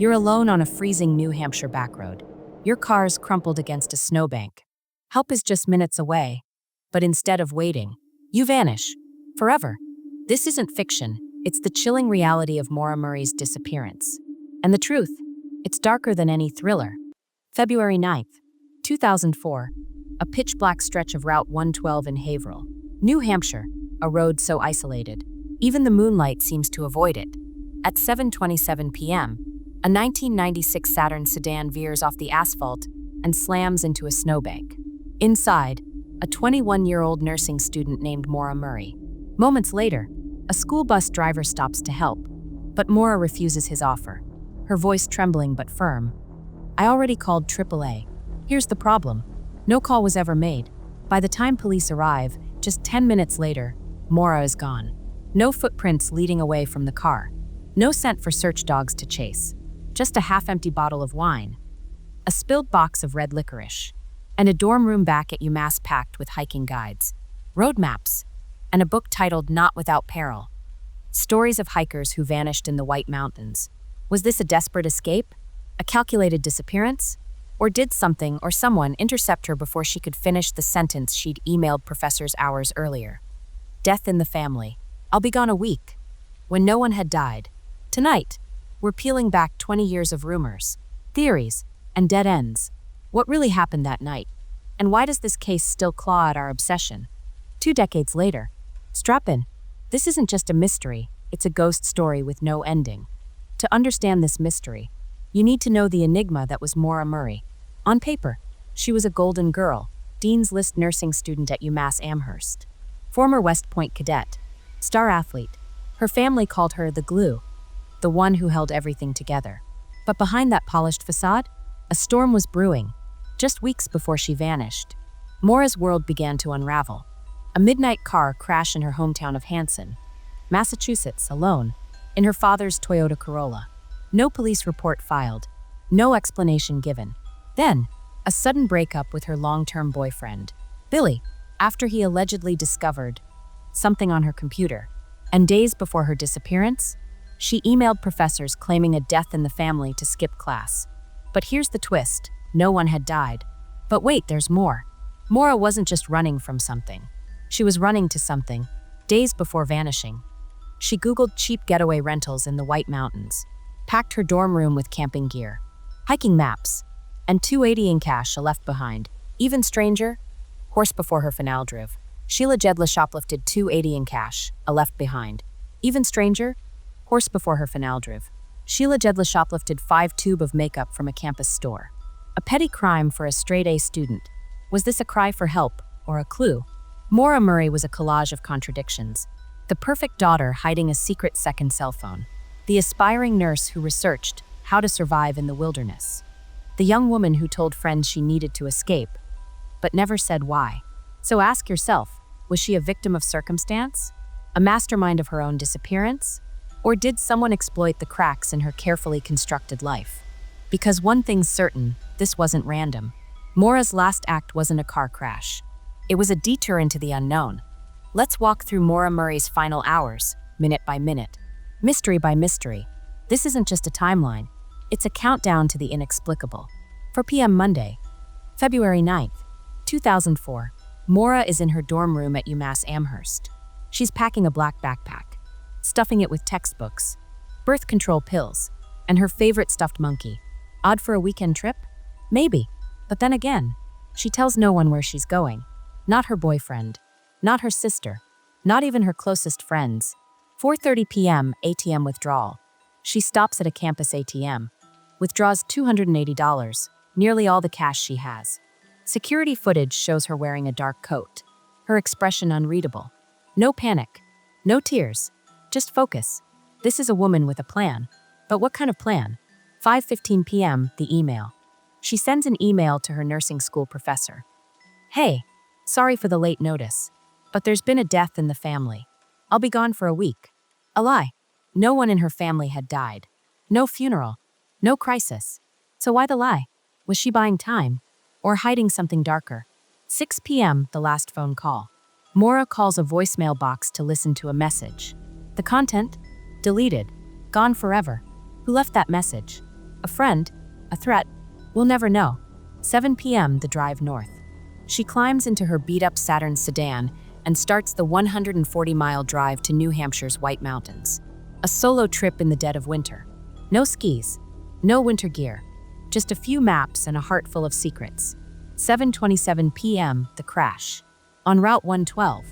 You're alone on a freezing New Hampshire backroad. Your car's crumpled against a snowbank. Help is just minutes away. But instead of waiting, you vanish. Forever. This isn't fiction. It's the chilling reality of Maura Murray's disappearance. And the truth, it's darker than any thriller. February 9th, 2004. A pitch-black stretch of Route 112 in Haverhill, New Hampshire, a road so isolated. Even the moonlight seems to avoid it. At 7:27 p.m., a 1996 Saturn sedan veers off the asphalt and slams into a snowbank. Inside, a 21-year-old nursing student named Maura Murray. Moments later, a school bus driver stops to help, but Maura refuses his offer, her voice trembling but firm. "I already called AAA. Here's the problem. No call was ever made. By the time police arrive, just 10 minutes later, Maura is gone. No footprints leading away from the car. No scent for search dogs to chase. Just a half-empty bottle of wine. A spilled box of red licorice. And a dorm room back at UMass packed with hiking guides, road maps, and a book titled Not Without Peril. Stories of hikers who vanished in the White Mountains. Was this a desperate escape? A calculated disappearance? Or did something or someone intercept her before she could finish the sentence she'd emailed professors hours earlier? Death in the family. I'll be gone a week. When no one had died. Tonight, we're peeling back 20 years of rumors, theories, and dead ends. What really happened that night? And why does this case still claw at our obsession? 2 decades later. Strap in. This isn't just a mystery, it's a ghost story with no ending. To understand this mystery, you need to know the enigma that was Maura Murray. On paper, she was a golden girl, Dean's List nursing student at UMass Amherst. Former West Point cadet, star athlete. Her family called her the glue, the one who held everything together. But behind that polished facade, a storm was brewing. Just weeks before she vanished, Maura's world began to unravel. A midnight car crash in her hometown of Hanson, Massachusetts, alone, in her father's Toyota Corolla. No police report filed, no explanation given. Then, a sudden breakup with her long-term boyfriend, Billy, after he allegedly discovered something on her computer. And days before her disappearance, she emailed professors claiming a death in the family to skip class. But here's the twist. No one had died. But wait, there's more. Maura wasn't just running from something. She was running to something, days before vanishing. She Googled cheap getaway rentals in the White Mountains, packed her dorm room with camping gear, hiking maps, and $280 in cash left behind. Even stranger, horse before her finale drive. Sheila Jedla shoplifted $280 in cash, left behind. Even stranger, horse before her finale drive. Sheila Jedla shoplifted 5 tubes of makeup from a campus store. A petty crime for a straight-A student. Was this a cry for help or a clue? Maura Murray was a collage of contradictions. The perfect daughter hiding a secret second cell phone. The aspiring nurse who researched how to survive in the wilderness. The young woman who told friends she needed to escape, but never said why. So ask yourself, was she a victim of circumstance? A mastermind of her own disappearance? Or did someone exploit the cracks in her carefully constructed life? Because one thing's certain, this wasn't random. Maura's last act wasn't a car crash. It was a detour into the unknown. Let's walk through Maura Murray's final hours, minute by minute, mystery by mystery. This isn't just a timeline. It's a countdown to the inexplicable. 4 p.m. Monday, February 9th, 2004. Maura is in her dorm room at UMass Amherst. She's packing a black backpack, stuffing it with textbooks, birth control pills, and her favorite stuffed monkey. Odd for a weekend trip? Maybe. But then again, she tells no one where she's going. Not her boyfriend, not her sister, not even her closest friends. 4:30 p.m. ATM withdrawal. She stops at a campus ATM, withdraws $280, nearly all the cash she has. Security footage shows her wearing a dark coat, her expression unreadable. No panic, no tears, just focus. This is a woman with a plan. But what kind of plan? 5:15 p.m. The email. She sends an email to her nursing school professor. Hey, sorry for the late notice, but there's been a death in the family. I'll be gone for a week. A lie. No one in her family had died. No funeral. No crisis. So why the lie? Was she buying time? Or hiding something darker? 6 p.m. The last phone call. Maura calls a voicemail box to listen to a message. The content? Deleted. Gone forever. Who left that message? A friend? A threat? We'll never know. 7 p.m. the drive north. She climbs into her beat-up Saturn sedan and starts the 140-mile drive to New Hampshire's White Mountains. A solo trip in the dead of winter. No skis, no winter gear, just a few maps and a heart full of secrets. 7:27 p.m. the crash. On Route 112,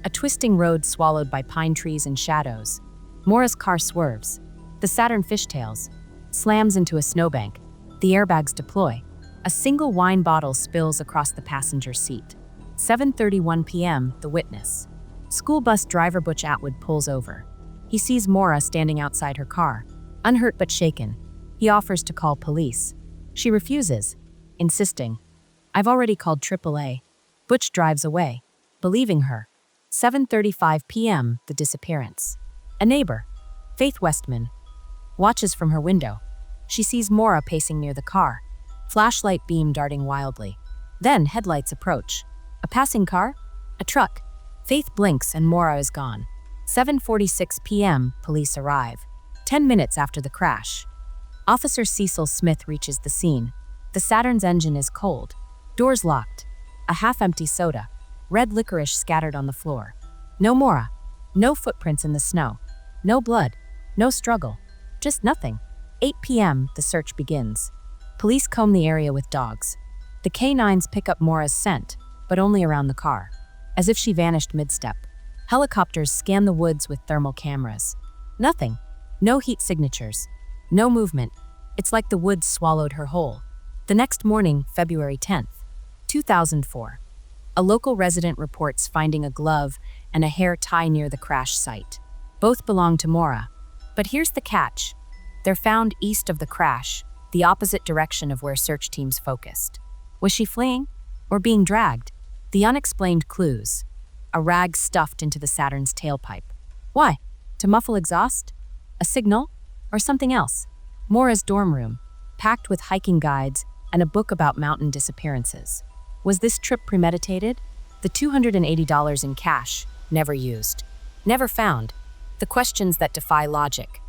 a twisting road swallowed by pine trees and shadows. Maura's car swerves. The Saturn fishtails, slams into a snowbank. The airbags deploy. A single wine bottle spills across the passenger seat. 7:31 p.m. the witness. School bus driver Butch Atwood pulls over. He sees Maura standing outside her car, unhurt but shaken. He offers to call police. She refuses, insisting, "I've already called AAA." Butch drives away, believing her. 7:35 p.m. the disappearance. A neighbor, Faith Westman, watches from her window. She sees Maura pacing near the car, flashlight beam darting wildly. Then headlights approach. A passing car? A truck. Faith blinks and Maura is gone. 7:46 p.m. police arrive. 10 minutes after the crash. Officer Cecil Smith reaches the scene. The Saturn's engine is cold. Doors locked. A half-empty soda. Red licorice scattered on the floor. No Maura. No footprints in the snow. No blood. No struggle. Just nothing. 8 p.m. the search begins. Police comb the area with dogs. The canines pick up Maura's scent, but only around the car, as if she vanished mid-step. Helicopters scan the woods with thermal cameras. Nothing. No heat signatures. No movement. It's like the woods swallowed her whole. The next morning, February 10th, 2004. A local resident reports finding a glove and a hair tie near the crash site. Both belong to Maura. But here's the catch. They're found east of the crash, the opposite direction of where search teams focused. Was she fleeing or being dragged? The unexplained clues. A rag stuffed into the Saturn's tailpipe. Why? To muffle exhaust? A signal? Or something else? Maura's dorm room, packed with hiking guides and a book about mountain disappearances. Was this trip premeditated? The $280 in cash, never used. Never found. The questions that defy logic.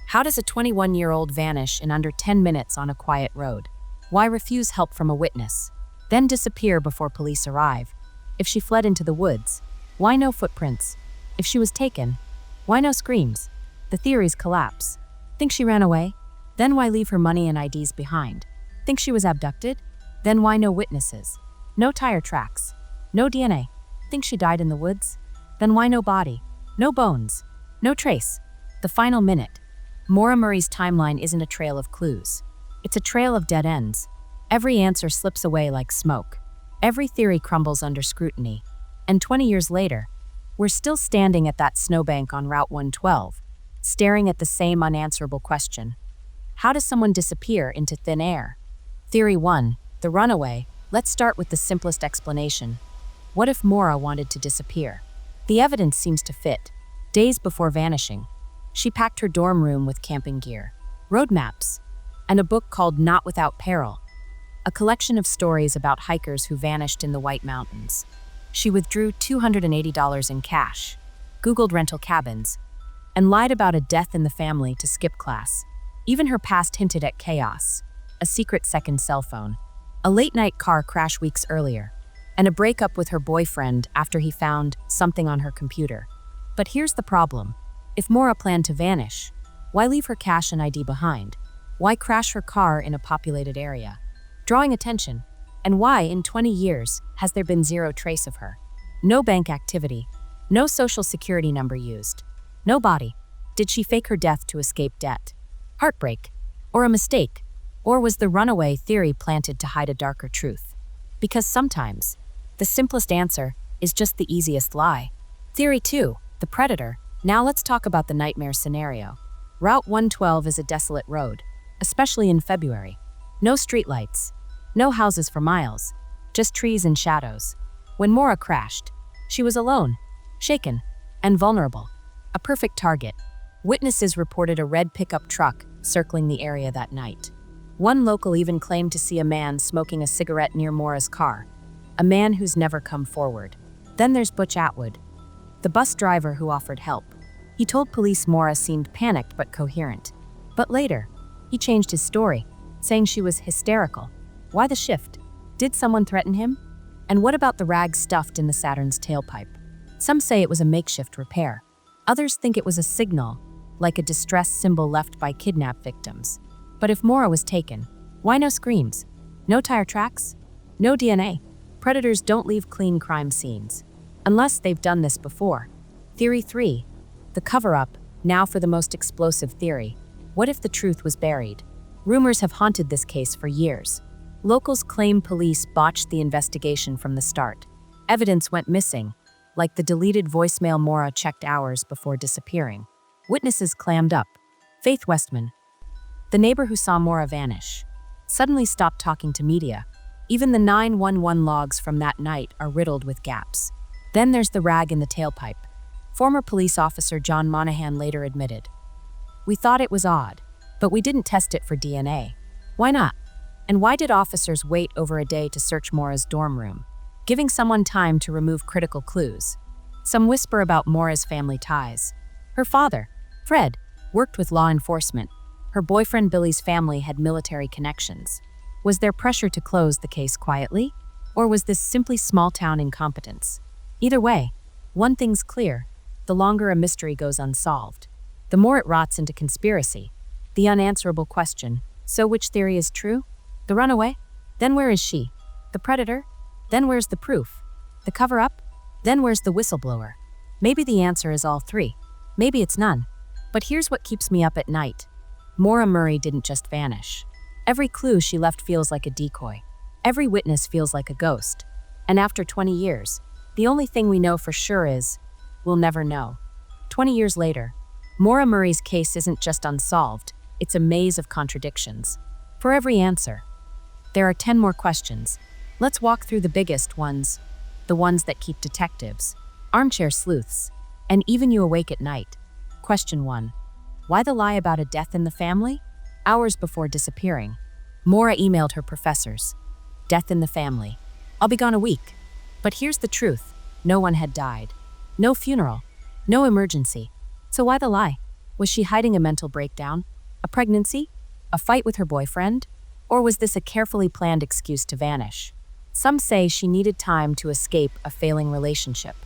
How does a 21-year-old vanish in under 10 minutes on a quiet road? Why refuse help from a witness? Then disappear before police arrive? If she fled into the woods, why no footprints? If she was taken, why no screams? The theories collapse. Think she ran away? Then why leave her money and IDs behind? Think she was abducted? Then why no witnesses? No tire tracks. No DNA. Think she died in the woods? Then why no body? No bones. No trace. The final minute. Maura Murray's timeline isn't a trail of clues. It's a trail of dead ends. Every answer slips away like smoke. Every theory crumbles under scrutiny. And 20 years later, we're still standing at that snowbank on Route 112, staring at the same unanswerable question. How does someone disappear into thin air? Theory 1, the runaway. Let's start with the simplest explanation. What if Maura wanted to disappear? The evidence seems to fit. Days before vanishing, she packed her dorm room with camping gear, road maps, and a book called Not Without Peril, a collection of stories about hikers who vanished in the White Mountains. She withdrew $280 in cash, Googled rental cabins, and lied about a death in the family to skip class. Even her past hinted at chaos, a secret second cell phone, a late-night car crash weeks earlier, and a breakup with her boyfriend after he found something on her computer. But here's the problem. If Maura planned to vanish, why leave her cash and ID behind? Why crash her car in a populated area, drawing attention? And why, in 20 years, has there been zero trace of her? No bank activity, no social security number used, no body. Did she fake her death to escape debt? Heartbreak? Or a mistake? Or was the runaway theory planted to hide a darker truth? Because sometimes, the simplest answer is just the easiest lie. Theory 2, the predator. Now let's talk about the nightmare scenario. Route 112 is a desolate road, especially in February. No streetlights, no houses for miles, just trees and shadows. When Maura crashed, she was alone, shaken, and vulnerable. A perfect target. Witnesses reported a red pickup truck circling the area that night. One local even claimed to see a man smoking a cigarette near Maura's car, a man who's never come forward. Then there's Butch Atwood, the bus driver who offered help. He told police Maura seemed panicked but coherent. But later, he changed his story. saying she was hysterical. Why the shift? Did someone threaten him? And what about the rag stuffed in the Saturn's tailpipe? Some say it was a makeshift repair. Others think it was a signal, like a distress symbol left by kidnap victims. But if Maura was taken, why no screams? No tire tracks? No DNA? Predators don't leave clean crime scenes. Unless they've done this before. Theory 3. The cover-up, now for the most explosive theory. What if the truth was buried? Rumors have haunted this case for years. Locals claim police botched the investigation from the start. Evidence went missing, like the deleted voicemail Maura checked hours before disappearing. Witnesses clammed up. Faith Westman, the neighbor who saw Maura vanish, suddenly stopped talking to media. Even the 911 logs from that night are riddled with gaps. Then there's the rag in the tailpipe. Former police officer John Monahan later admitted, "We thought it was odd, but we didn't test it for DNA. Why not? And why did officers wait over a day to search Maura's dorm room, giving someone time to remove critical clues?" Some whisper about Maura's family ties. Her father, Fred, worked with law enforcement. Her boyfriend Billy's family had military connections. Was there pressure to close the case quietly? Or was this simply small-town incompetence? Either way, one thing's clear: the longer a mystery goes unsolved, the more it rots into conspiracy. The unanswerable question: so which theory is true? The runaway? Then where is she? The predator? Then where's the proof? The cover-up? Then where's the whistleblower? Maybe the answer is all three. Maybe it's none. But here's what keeps me up at night. Maura Murray didn't just vanish. Every clue she left feels like a decoy. Every witness feels like a ghost. And after 20 years, the only thing we know for sure is, we'll never know. 20 years later, Maura Murray's case isn't just unsolved, it's a maze of contradictions. For every answer, there are 10 more questions. Let's walk through the biggest ones, the ones that keep detectives, armchair sleuths, and even you awake at night. Question 1. Why the lie about a death in the family? Hours before disappearing, Maura emailed her professors. Death in the family. I'll be gone a week. But here's the truth. No one had died. No funeral. No emergency. So why the lie? Was she hiding a mental breakdown? A pregnancy? A fight with her boyfriend? Or was this a carefully planned excuse to vanish? Some say she needed time to escape a failing relationship.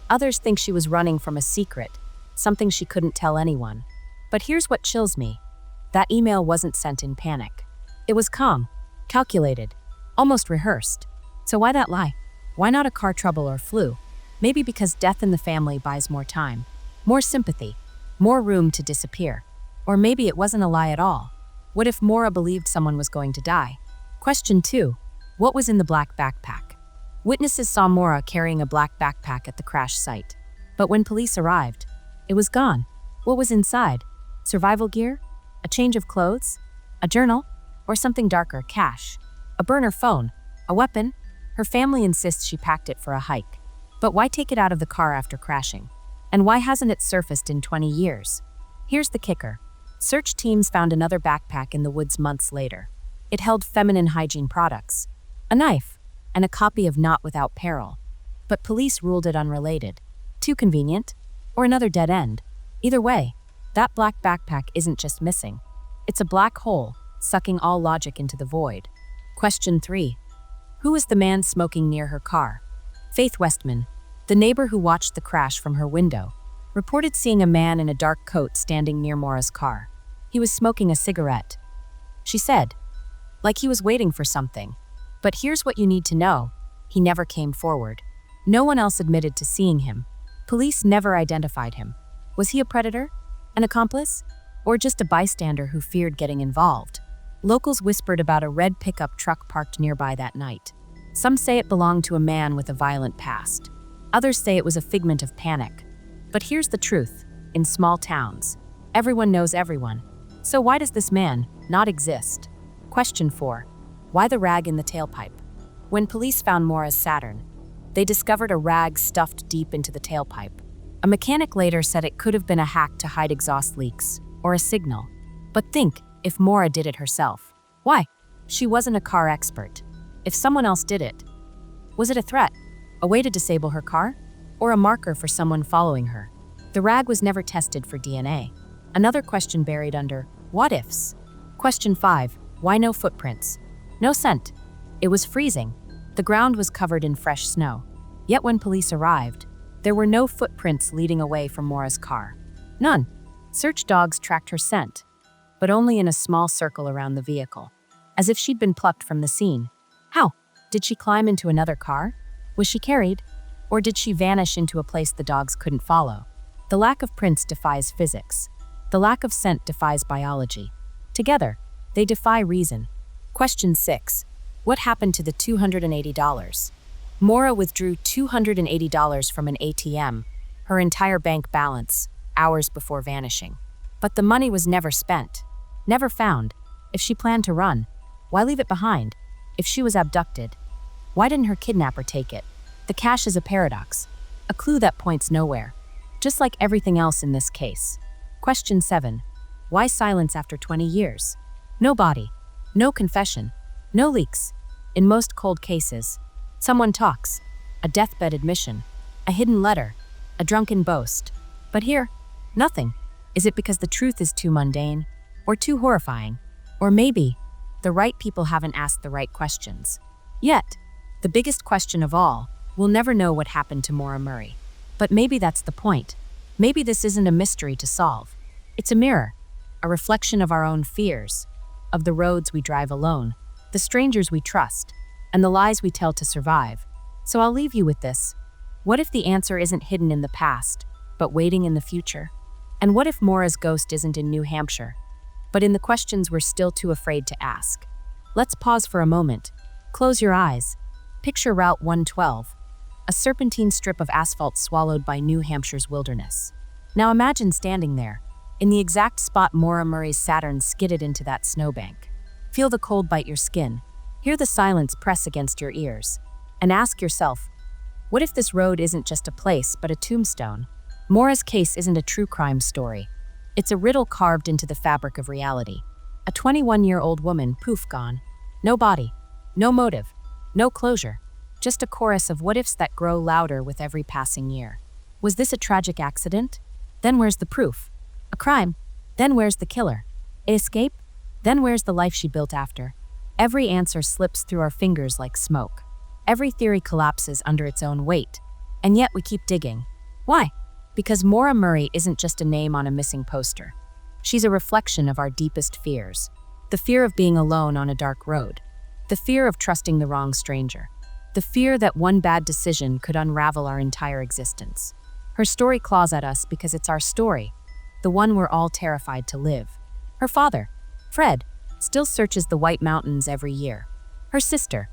Others think she was running from a secret, something she couldn't tell anyone. But here's what chills me. That email wasn't sent in panic. It was calm, calculated, almost rehearsed. So why that lie? Why not a car trouble or flu? Maybe because death in the family buys more time, more sympathy, more room to disappear. Or maybe it wasn't a lie at all. What if Maura believed someone was going to die? Question 2. What was in the black backpack? Witnesses saw Maura carrying a black backpack at the crash site. But when police arrived, it was gone. What was inside? Survival gear? A change of clothes? A journal? Or something darker, cash? A burner phone? A weapon? Her family insists she packed it for a hike. But why take it out of the car after crashing? And why hasn't it surfaced in 20 years? Here's the kicker. Search teams found another backpack in the woods months later. It held feminine hygiene products, a knife, and a copy of Not Without Peril. But police ruled it unrelated. Too convenient? Or another dead end? Either way, that black backpack isn't just missing. It's a black hole, sucking all logic into the void. Question 3. Who was the man smoking near her car? Faith Westman, the neighbor who watched the crash from her window, reported seeing a man in a dark coat standing near Maura's car. He was smoking a cigarette. She said, like he was waiting for something. But here's what you need to know. He never came forward. No one else admitted to seeing him. Police never identified him. Was he a predator? An accomplice? Or just a bystander who feared getting involved? Locals whispered about a red pickup truck parked nearby that night. Some say it belonged to a man with a violent past. Others say it was a figment of panic. But here's the truth. In small towns, everyone knows everyone. So why does this man not exist? Question 4. Why the rag in the tailpipe? When police found Maura's Saturn, they discovered a rag stuffed deep into the tailpipe. A mechanic later said it could have been a hack to hide exhaust leaks, or a signal. But think, if Maura did it herself. Why? She wasn't a car expert. If someone else did it, was it a threat? A way to disable her car? Or a marker for someone following her? The rag was never tested for DNA. Another question buried under what ifs. Question 5. Why no footprints? No scent. It was freezing. The ground was covered in fresh snow. Yet when police arrived, there were no footprints leading away from Maura's car. None. Search dogs tracked her scent, but only in a small circle around the vehicle, as if she'd been plucked from the scene. How? Did she climb into another car? Was she carried? Or did she vanish into a place the dogs couldn't follow? The lack of prints defies physics. The lack of scent defies biology. Together, they defy reason. Question 6. What happened to the $280? Maura withdrew $280 from an ATM, her entire bank balance, hours before vanishing. But the money was never spent, never found. If she planned to run, why leave it behind? If she was abducted, why didn't her kidnapper take it? The cash is a paradox, a clue that points nowhere, just like everything else in this case. Question 7. Why silence after 20 years? No body, no confession, no leaks. In most cold cases, someone talks, a deathbed admission, a hidden letter, a drunken boast. But here, nothing. Is it because the truth is too mundane, or too horrifying? Or maybe the right people haven't asked the right questions. Yet, the biggest question of all, we'll never know what happened to Maura Murray. But maybe that's the point. Maybe this isn't a mystery to solve. It's a mirror, a reflection of our own fears, of the roads we drive alone, the strangers we trust, and the lies we tell to survive. So I'll leave you with this. What if the answer isn't hidden in the past, but waiting in the future? And what if Maura's ghost isn't in New Hampshire, but in the questions we're still too afraid to ask? Let's pause for a moment. Close your eyes. Picture Route 112, a serpentine strip of asphalt swallowed by New Hampshire's wilderness. Now imagine standing there, in the exact spot Maura Murray's Saturn skidded into that snowbank. Feel the cold bite your skin, hear the silence press against your ears, and ask yourself, what if this road isn't just a place but a tombstone? Maura's case isn't a true crime story. It's a riddle carved into the fabric of reality. A 21-year-old woman, poof, gone. No body, no motive, no closure. Just a chorus of what-ifs that grow louder with every passing year. Was this a tragic accident? Then where's the proof? A crime? Then where's the killer? A escape? Then where's the life she built after? Every answer slips through our fingers like smoke. Every theory collapses under its own weight. And yet we keep digging. Why? Because Maura Murray isn't just a name on a missing poster. She's a reflection of our deepest fears. The fear of being alone on a dark road. The fear of trusting the wrong stranger. The fear that one bad decision could unravel our entire existence. Her story claws at us because it's our story, the one we're all terrified to live. Her father, Fred, still searches the White Mountains every year. Her sister,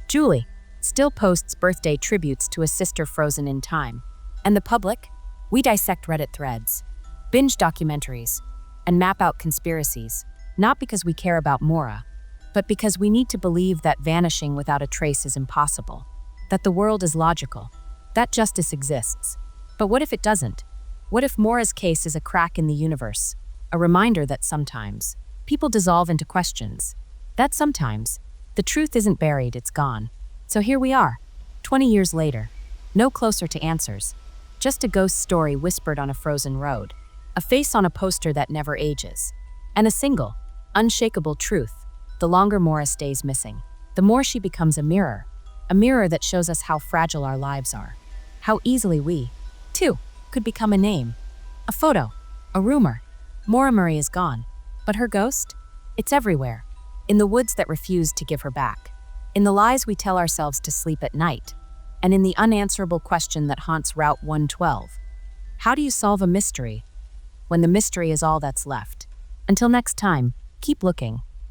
Julie, still posts birthday tributes to a sister frozen in time. And the public? We dissect Reddit threads, binge documentaries, and map out conspiracies, not because we care about Maura, but because we need to believe that vanishing without a trace is impossible, that the world is logical, that justice exists. But what if it doesn't? What if Maura's case is a crack in the universe, a reminder that sometimes people dissolve into questions, that sometimes the truth isn't buried, it's gone. So here we are, 20 years later, no closer to answers, just a ghost story whispered on a frozen road, a face on a poster that never ages, and a single, unshakable truth. The longer Maura stays missing, the more she becomes a mirror that shows us how fragile our lives are, how easily we, too, could become a name, a photo, a rumor. Maura Murray is gone, but her ghost? It's everywhere, in the woods that refuse to give her back, in the lies we tell ourselves to sleep at night, and in the unanswerable question that haunts Route 112. How do you solve a mystery when the mystery is all that's left? Until next time, keep looking.